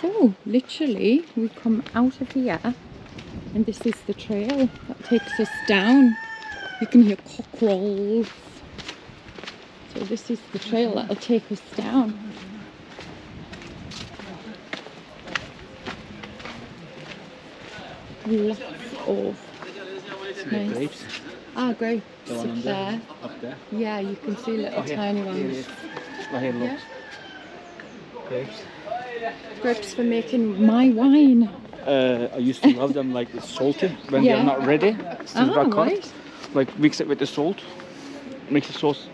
So literally we come out of here and this is the trail that takes us down. You can hear cockerels. So this is the trail that'll take us down. Lots of nice grapes. Ah, grapes up there. Up there. Yeah, you can see little tiny ones. Here, look. Yeah. Grapes. Grapes for making my wine. I used to love them like it's salty when they're not ready. Still Right. Like mix it with the salt. Makes the sauce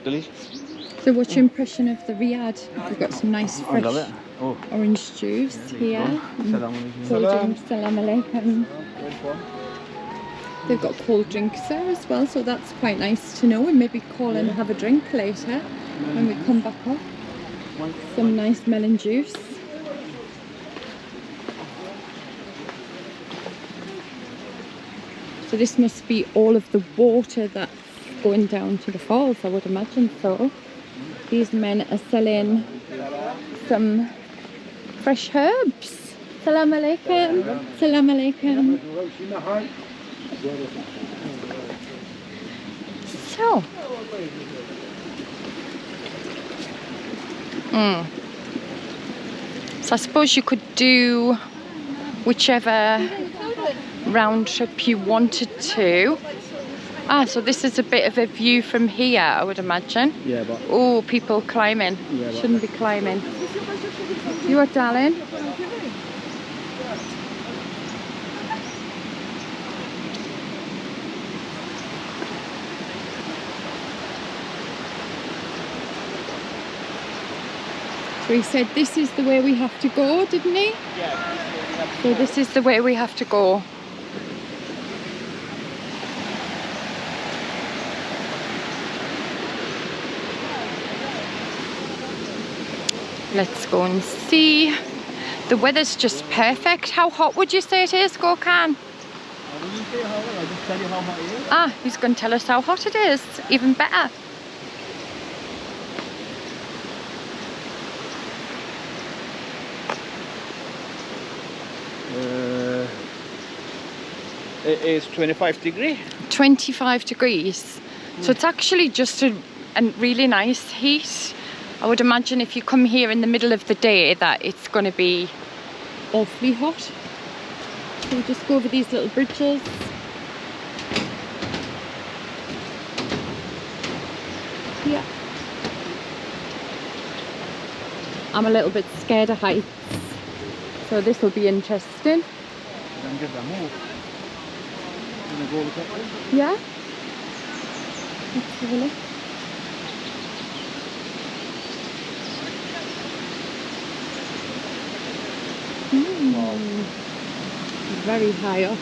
delicious. So what's your impression of the Riyadh? We've got some nice I fresh love it. Oh. orange juice here. Salam alaikum. Cold drinks, salam alaikum. They've got cold drinks there as well, so that's quite nice to know. And maybe call and have a drink later when we come back up. Some nice melon juice. So this must be all of the water that's going down to the falls, I would imagine so. These men are selling some fresh herbs. Salam alaikum. Salam alaikum. So. So I suppose you could do whichever round trip you wanted to. Ah, so this is a bit of a view from here, I would imagine. Yeah, but... Oh, people climbing. Yeah, but... Shouldn't be climbing. You what, darling? So he said this is the way we have to go, didn't he? Yeah. So this is the way we have to go. Let's go and see. The weather's just perfect. How hot would you say it is, Gokan? I didn't say how hot, I just tell you how hot it is. Ah, he's going to tell us how hot it is. Even better. It is 25 degrees. 25 degrees. So it's actually just a really nice heat. I would imagine if you come here in the middle of the day that it's going to be awfully hot. So we just go over these little bridges. Yeah. I'm a little bit scared of heights, so this will be interesting. Then give them more. Gonna go with that. Yeah? Let's have a look. Wow. Very high up.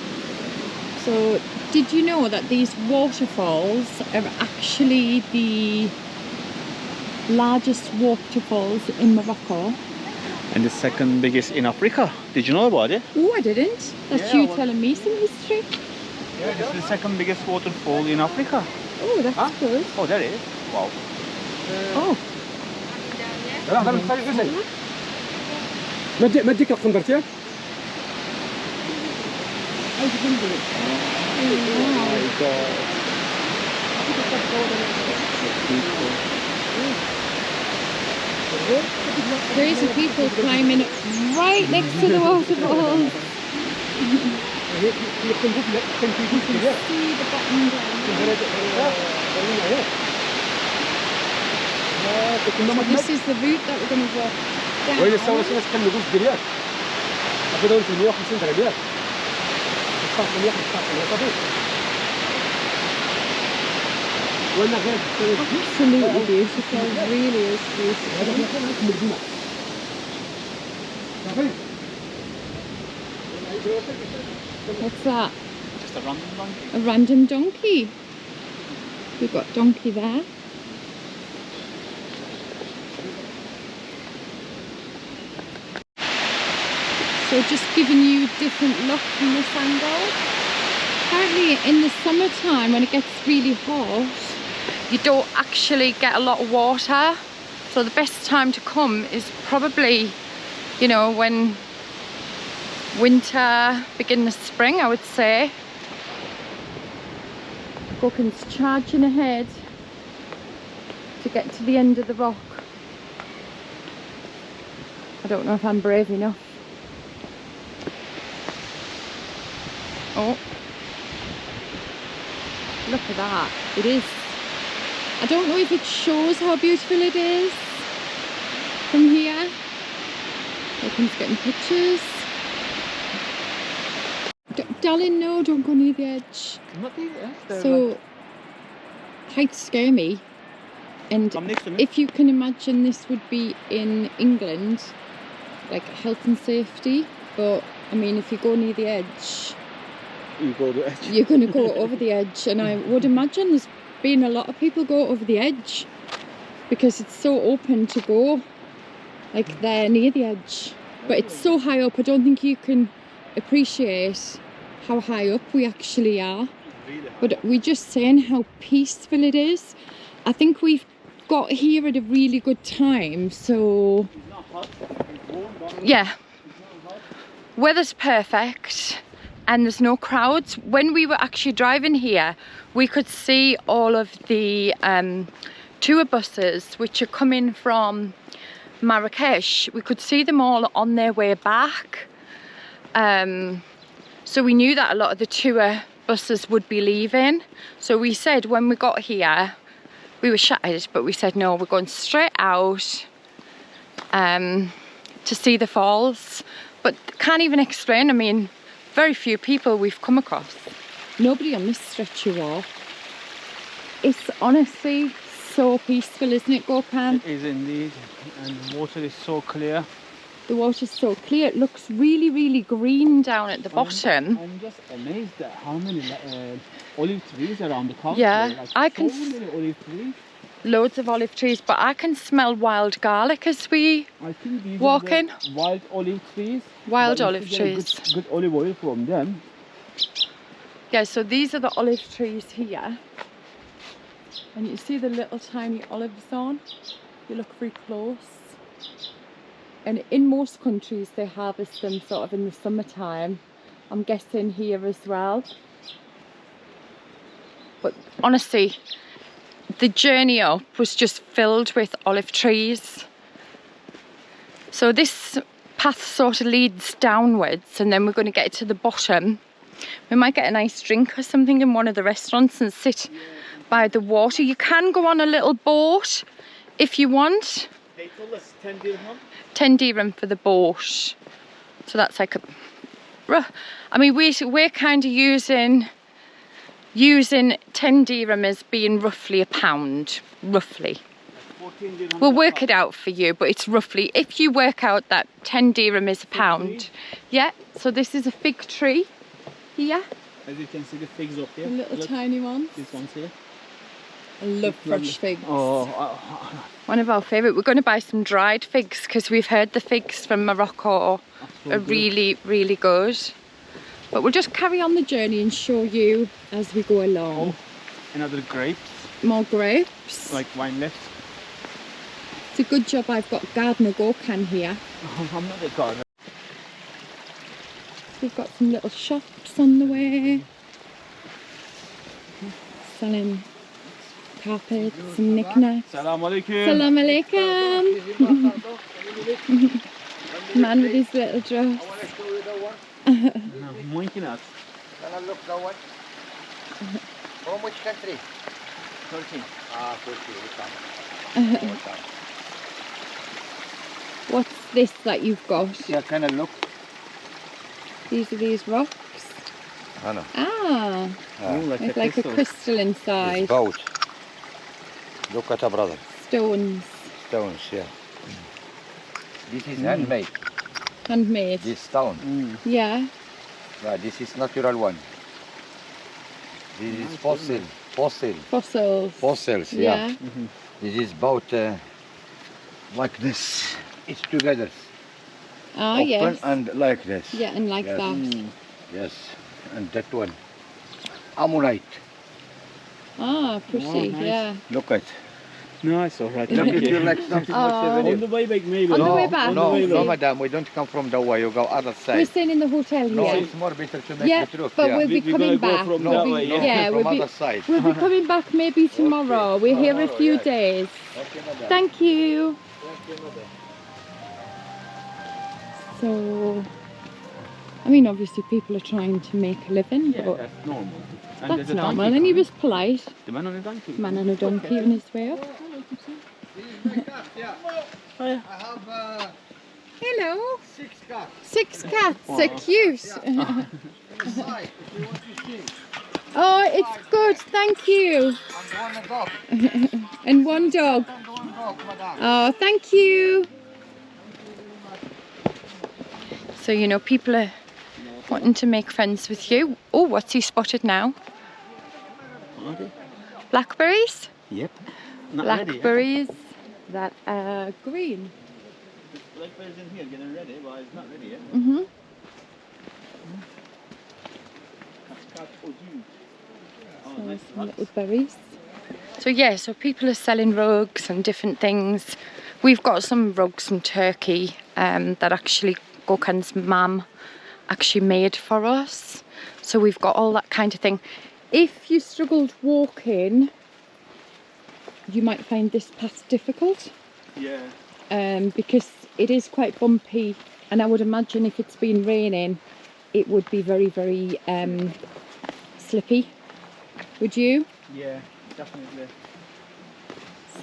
So did you know that these waterfalls are actually the largest waterfalls in Morocco? And the second biggest in Africa. Did you know about it? Oh, I didn't. That's you telling me some history. Yeah, this is the second biggest waterfall in Africa. Oh, that's good. Oh, that is. Wow. Oh. ما تديك القنبر تاعك Crazy people climbing right next to the waterfalls. You can see the bottom down. This is the route that we're going to walk down. وين الثورة سنة كم نقول دريات أخذوا في 150 درجات الصف 150 وين غير Absolutely beautiful, really is beautiful. What's that? Just a random donkey. A random donkey. We've got donkey there. So just giving you a different look from this angle. Apparently in the summertime when it gets really hot, you don't actually get a lot of water. So the best time to come is probably you know, when winter, beginning of spring, I would say. Gogo's charging ahead to get to the end of the rock. I don't know if I'm brave enough. Oh, look at that. It is. I don't know if it shows how beautiful it is from here. Gogo's getting pictures. Darling, no, don't go near the edge. Not the edge. So, heights scare me. And if you can imagine, this would be in England, like health and safety. But I mean, if you go near the edge, you go to the edge. You're going to go over the edge. And I would imagine there's been a lot of people go over the edge because it's so open to go, like there near the edge. But it's so high up, I don't think you can appreciate how high up we actually are. But we're just saying how peaceful it is. I think we've got here at a really good time, so yeah, weather's perfect and there's no crowds. When we were actually driving here, we could see all of the tour buses which are coming from Marrakesh. We could see them all on their way back. So we knew that a lot of the tour buses would be leaving. So we said when we got here, we were shattered, but we said no, we're going straight out to see the falls. But can't even explain, I mean, very few people we've come across. Nobody on this stretch you walk. It's honestly so peaceful, isn't it, Gogo? It is indeed, and the water is so clear. The water's so clear, it looks really, really green down at the bottom. I'm just amazed at how many olive trees around the country. Yeah, like I so can many olive trees. Loads of olive trees, but I can smell wild garlic as we I think these walk are in. the wild olive trees. Wild but olive you get a trees. good olive oil from them. Yeah, so these are the olive trees here. And you see the little tiny olives on. You look very close. And in most countries they harvest them sort of in the summertime. I'm guessing here as well. But honestly, the journey up was just filled with olive trees. So this path sort of leads downwards, and then we're going to get to the bottom. We might get a nice drink or something in one of the restaurants and sit by the water. You can go on a little boat if you want. They told us 10 dirham. 10 dirham for the boat. So that's like a... I mean, we're kind of using 10 dirham as being roughly £1, roughly. We'll work it out for you, but it's roughly, if you work out that 10 dirham is £1. Yeah, so this is a fig tree here. As you can see, the figs up here. The little tiny ones. This one's here. I love fresh figs. Oh, one of our favourite. We're going to buy some dried figs because we've heard the figs from Morocco are really, really good. But we'll just carry on the journey and show you as we go along. Oh, another grapes. More grapes. Like wine left. It's a good job I've got gardener Gogo here. Oh, I'm not a gardener. So we've got some little shops on the way. Selling carpets and knickknacks. Salam alaikum. Salam alaikum. Man with his little dress. Monkey nuts. Look that one. From which country? Turkey. Ah, Turkey. What's this that you've got? Yeah, kind of look. These are these rocks. I know. Ah, it's like a crystal inside. It's boat. Look at a brother. Stones. Stones, yeah. This is handmade. Handmade. This stone. Yeah. Yeah, this is natural one. This is fossil. Fossils. Fossils, yeah. This is boat like this. It's together. Ah, Open yes. and like this. Yeah, and like Yes. that. Yes, and that one. Ammonite. Ah, pretty, Oh, nice. yeah. Look at. No, it's alright. If Thank you you. like something Oh. more On souvenir. the way back, maybe. On the No, way back, no, we'll no, see. madam, we don't come from the way, you go other We're side. staying in the hotel No, here. it's more better to make Yeah, the trip, but yeah. we'll be We're coming gonna go back. from No, that We'll way, be, no, yeah, from we'll be, other side. we'll be coming back maybe tomorrow. We're here a Tomorrow, few yes. days. Okay, madam. Thank you. Thank you, madam. So, I mean, obviously people are trying to make a living, Yeah, but that's normal. And that's there's a normal. donkey And he coming. was polite. The man on the donkey. Man on a donkey on his way up. This is my cat, yeah. Oh, yeah. I have Hello. 6 cats. 6 cats. They're Aw. cute. Inside, if you want to see. Oh, it's good. Thank you. And one dog. And 1 dog. And one dog, madam. Oh, thank you. So, you know, people are wanting to make friends with you. Oh, what's he spotted now? Okay. Blackberries? Yep. Not ready yet. Blackberries that are green. Blackberries in here getting ready, but it's not ready yet. Mhm. Cascades, Ouzoud. Oh, So nice. some little berries. So yeah, so people are selling rugs and different things. We've got some rugs from Turkey that actually Gökhan's mum actually made for us. So we've got all that kind of thing. If you struggled walking, you might find this path difficult. Yeah. Because it is quite bumpy, and I would imagine if it's been raining it would be very, very slippy. Would you? Yeah, definitely.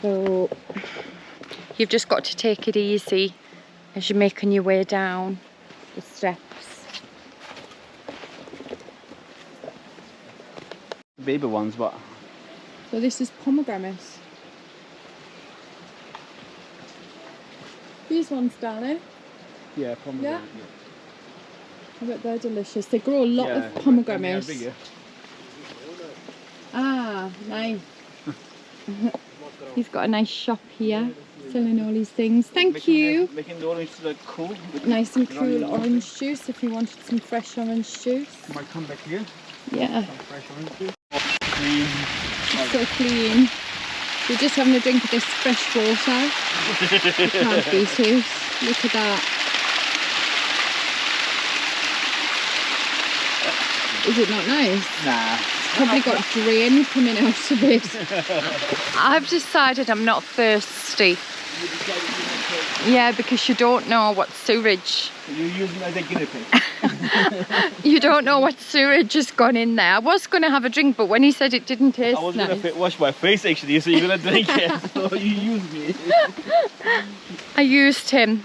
So you've just got to take it easy as you're making your way down the steps. Baby ones, but So this is pomegranate. These ones, darling, yeah, pomegranate. I bet they're delicious. They grow a lot Yeah, of pomegranates. they're bigger. Ah, nice. He's got a nice shop here, selling all these things. Thank you. Making the orange like cool. Nice and cool orange juice if you wanted some fresh orange juice. Might come back here. Yeah, Some fresh orange juice. Clean. it's so clean. We're just having a drink of this fresh water. You can't beat it. Look at that. Is it not nice? Nah. Probably got drain coming out of it. I've decided I'm not thirsty. Yeah, because you don't know what sewage. You use me as a guinea pig. You don't know what sewage has gone in there. I was going to have a drink, but when he said it didn't taste I was nice, gonna wash my face actually, so you're gonna drink it. So you use me. I used him.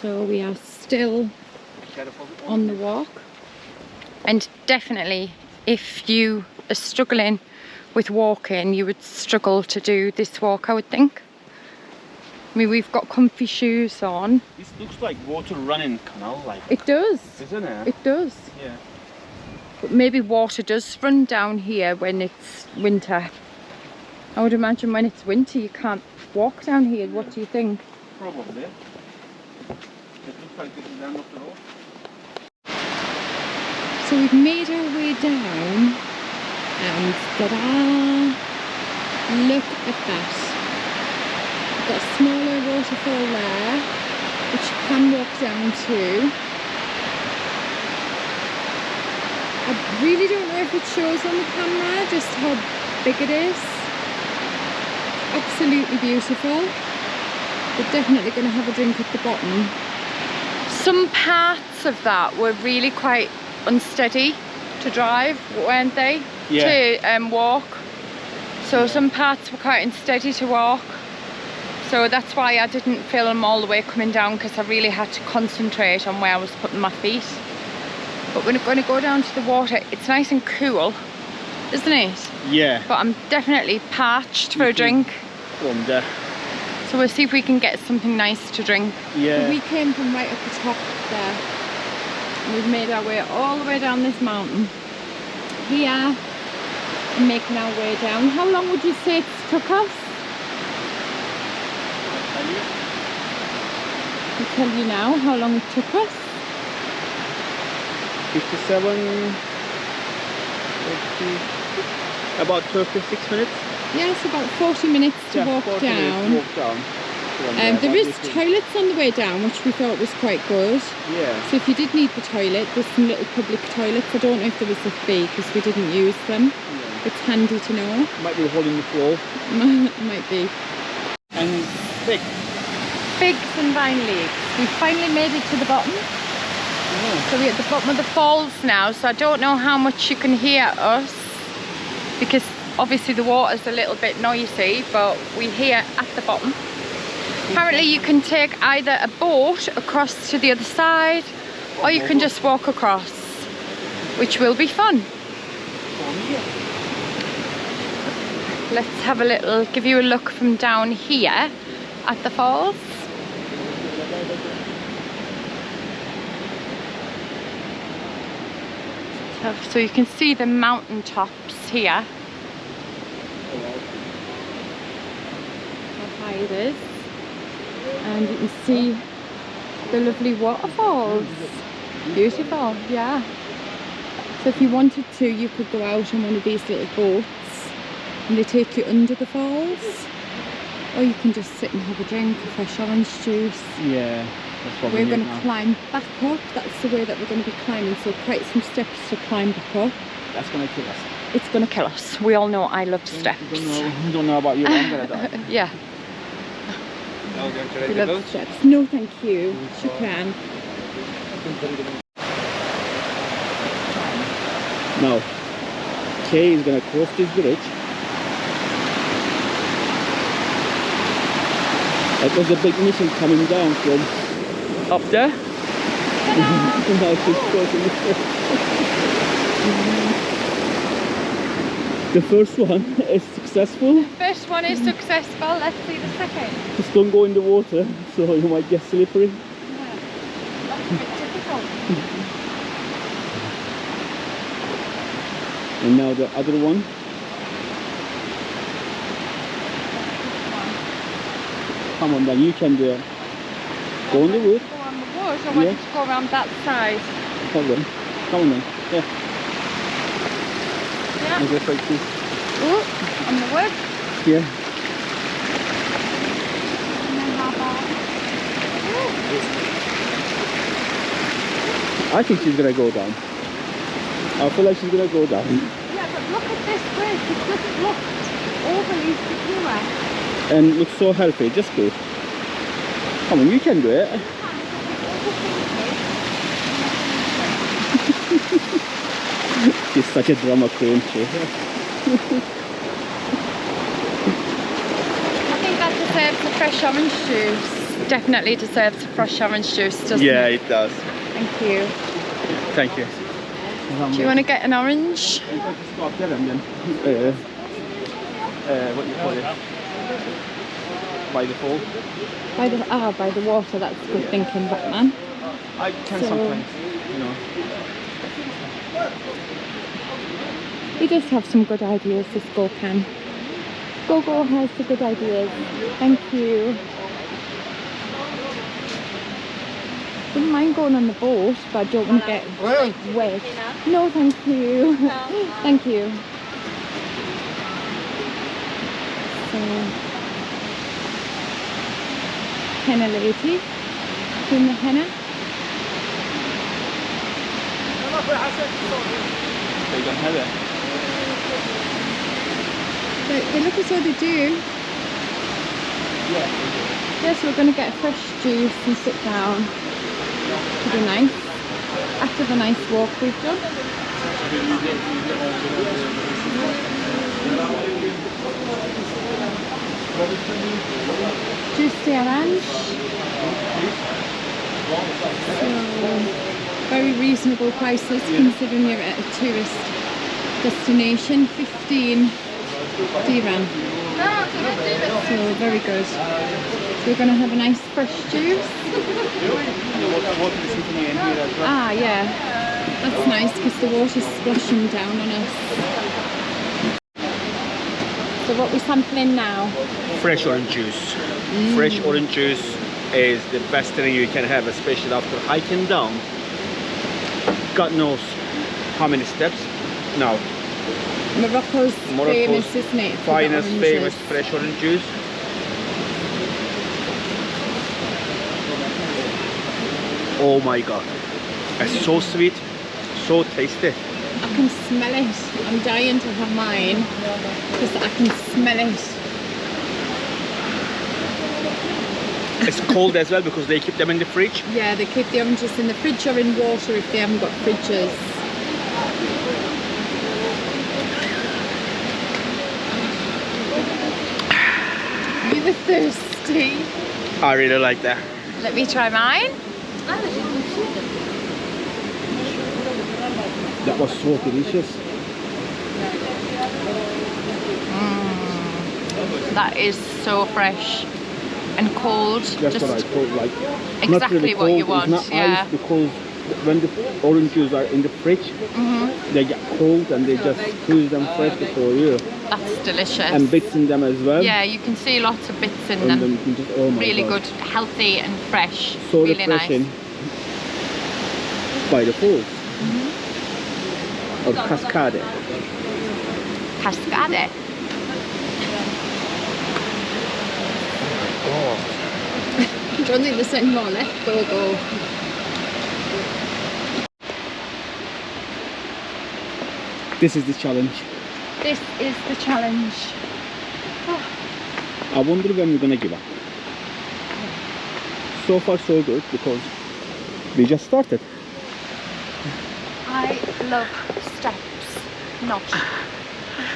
So we are still on the walk, and definitely if you are struggling with walking, you would struggle to do this walk, I would think. I mean, we've got comfy shoes on. This looks like water running canal, like. It does. Isn't it? It does. Yeah. But maybe water does run down here when it's winter. I would imagine when it's winter you can't walk down here. What do you think? Probably. It looks like this is the end of the road. So we've made our way down, and ta-da! Look at that. We've got a smaller waterfall there, which you can walk down to. I really don't know if it shows on the camera just how big it is. Absolutely beautiful. We're definitely going to have a drink at the bottom. Some parts of that were really quite unsteady to drive, weren't they? Yeah. To walk. So some parts were quite unsteady to walk. So that's why I didn't film all the way coming down, because I really had to concentrate on where I was putting my feet. But we're going to go down to the water. It's nice and cool, isn't it? Yeah. But I'm definitely parched for a drink. From there. So we'll see if we can get something nice to drink. Yeah. We came from right up the top there. We've made our way all the way down this mountain. Here, and making our way down. How long would you say it took us? I'll tell you now how long it took us. 57, 50. About 36 minutes. Yeah, it's about 40 minutes to walk 40 down. minutes walk down. There is toilets on the way down, which we thought was quite good. Yeah. So if you did need the toilet, there's some little public toilets. I don't know if there was a fee because we didn't use them. Yeah. It's handy to know. Might be a hole in the floor. Might be. And figs. Figs and vine leaves. We finally made it to the bottom. Yeah. So we're at the bottom of the falls now, so I don't know how much you can hear us because obviously the water's a little bit noisy, but we're here at the bottom. Apparently you can take either a boat across to the other side or you can just walk across, which will be fun. Let's have a little, give you a look from down here at the falls. So you can see the mountain tops here. How high it is. And you can see the lovely waterfalls. Beautiful, yeah. So if you wanted to, you could go out on one of these little boats and they take you under the falls. Or you can just sit and have a drink of fresh orange juice. Yeah. That's what We're going to climb back up. That's the way that we're going to be climbing. So quite some steps to climb back up. That's going to kill us. It's going to kill us. We all know I love steps. Don't know about you, I'm going to die. Yeah. No, We love steps. No, thank you. Shukran. Now, Kay is going to cross this bridge. That was a big missile coming down from up there. Now she's crossing this bridge. The first one is successful. First one is successful. Let's see the second. Just don't go in the water, so you might get slippery. Yeah. That's a bit difficult. And now the other one. Come on then, you can do it. Go on the wood. Go on the wood. I wanted to go around that side. Come on. Come on then. Yeah. Yeah. I'll go straight through. Oh, on the wood. Yeah. And then how about... I think she's gonna go down. I feel like she's gonna go down. Yeah, but look at this bridge. It doesn't look overly secure. And looks so healthy. Just go. Come on, you can do it. She's such a drama queen. I think that deserves a fresh orange juice. Definitely deserves a fresh orange juice, doesn't it? it does. Thank you. Thank you. Do you want to get an orange? What do you call it? By the fall. By the water. That's good thinking, Batman. I can So- sometimes, you know. He does have some good ideas, this Gogo. Gogo has the good ideas. Thank you. Wouldn't mind going on the boat, but I don't want to get wet. No, thank you. Thank you. So, henna lady doing the henna. They don't have it. They look as though they do. Yeah. Yes, we're going to get a fresh juice and sit down. To be nice. After the nice walk we've done. Juice d'orange. So, very reasonable prices considering you're at a tourist destination. 15 dirham. So very good. So we're going to have a nice fresh juice. Ah, yeah. That's nice because the water's splashing down on us. So what are we sampling now? Fresh orange juice. Fresh orange juice is the best thing you can have, especially after hiking down. God knows how many steps. Now, Morocco's famous, isn't it? for the finest, famous oranges. fresh orange juice. Oh my god, it's so sweet, so tasty. I can smell it. I'm dying to have mine because I can smell it. It's cold as well because they keep them in the fridge. Yeah, they keep the oranges in the fridge or in water if they haven't got fridges. You were thirsty. I really like that. Let me try mine. That was so delicious. That is so fresh and cold. That's what I thought, like not exactly really what cold, you want. it's not Yeah. ice because when the orange juice are in the fridge, they get cold and they just squeeze them fresh for you. That's delicious. And bits in them as well. Yeah, you can see lots of bits in And them. then you can just, oh my Really god. good, healthy and fresh. So really refreshing. nice. By the falls. Or Cascade. Cascade. Oh. Don't think there's any more left, Gogo. This is the challenge. This is the challenge. I wonder when we're gonna give up. So far so good because we just started. I love steps, not.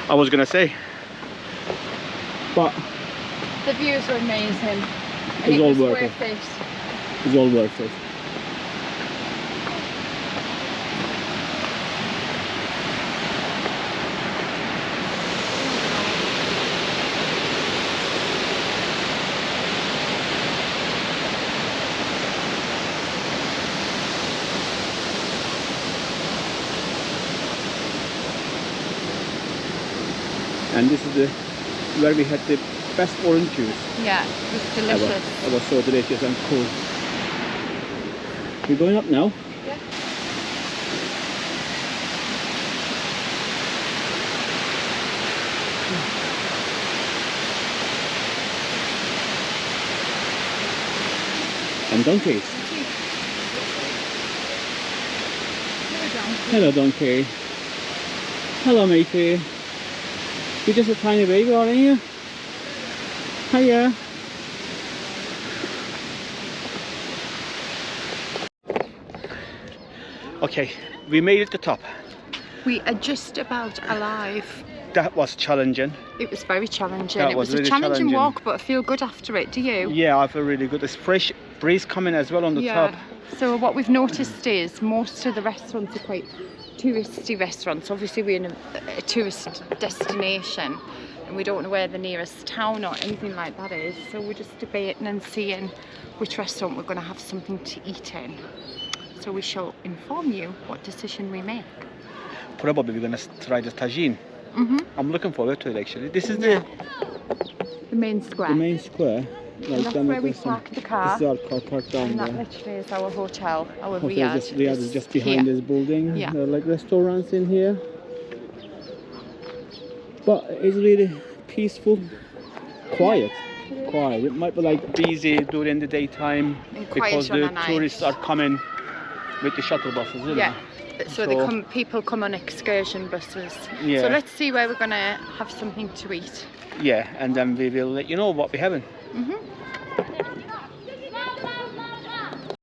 I was gonna say, but The views are amazing. And It's it all was worth worth it. it's all worth it. And this is the where we had the best orange juice Yeah, it was ever. delicious. It was so delicious and cool. We're going up now. Yeah. And donkeys. Hello donkey. Hello matey. You're just a tiny baby, aren't you? Hiya. Okay, we made it to the top. We are just about alive. That was challenging. It was very challenging. That It was was a really challenging challenging. walk, but I feel good after it. Do you? Yeah, I feel really good. There's fresh breeze coming as well on the top. So what we've noticed is most of the restaurants are quite touristy restaurants. Obviously we're in a tourist destination and we don't know where the nearest town or anything like that is. So we're just debating and seeing which restaurant we're going to have something to eat in. So we shall inform you what decision we make. Probably we're gonna try the tagine. I'm looking forward to it actually. This is The main square. the main square. And that's where we park the car. This is our car parked down And that there. literally is our hotel, our Hotel Riyadh. Riyadh is just behind here. this building. Yeah. There are like restaurants in here. But it's really peaceful, quiet. Quiet. It might be like busy during the daytime And because quiet on the a night. tourists are coming with the shuttle buses, isn't Yeah. it? So people come on excursion buses. Yeah. So let's see where we're gonna have something to eat. Yeah, and then we will let you know what we're having.